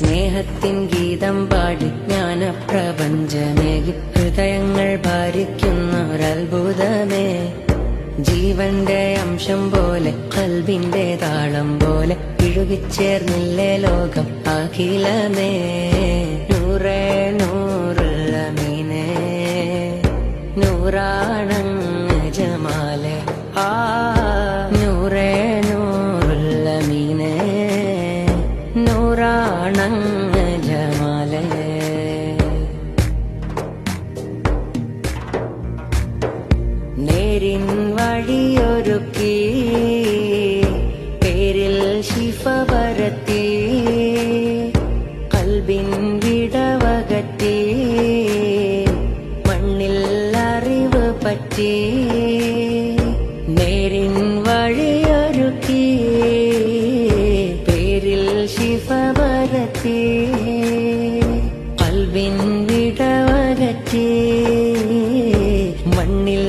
സ്നേഹത്തിൻ ഗീതം പാടി ജ്ഞാനപ്രപഞ്ചമേകി ഹൃദയങ്ങൾ ഭാരിക്കുന്നൊരത്ഭുതമേ. ജീവന്റെ അംശം പോലെ ഖൽബിന്റെ താളം പോലെ ഇഴുകിച്ചേർന്നില്ലേ ലോകം അഖിലമേ. നൂറേ നൂറുള്ള മീനേ നൂറാണങ്ങ് ജമാലെ. നൂറേ നൂറുള്ള മീനേ നൂറാണങ്ങ് ജമാലെ. നേരിൻ വഴിയൊരുക്കി പേരിൽ ശിഫ പരത്തി ഖൽബിൻ വിടവകറ്റി മണ്ണിൽ അറിവ് പറ്റി. നേരിൻ വഴിയൊരുക്കി പേരിൽ ശിഫ പരത്തി ഖൽബിൻ വിടവകറ്റി മണ്ണിൽ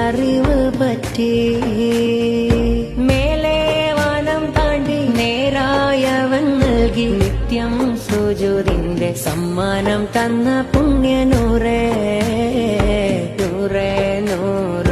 അറിവ് പറ്റി. മേലെ വനം താണ്ടി നേരായവൻ നൽകി നിത്യം സുജൂദിന്റെ സമ്മാനം തന്ന പുണ്യ നൂറേ നൂറേ നൂറ്.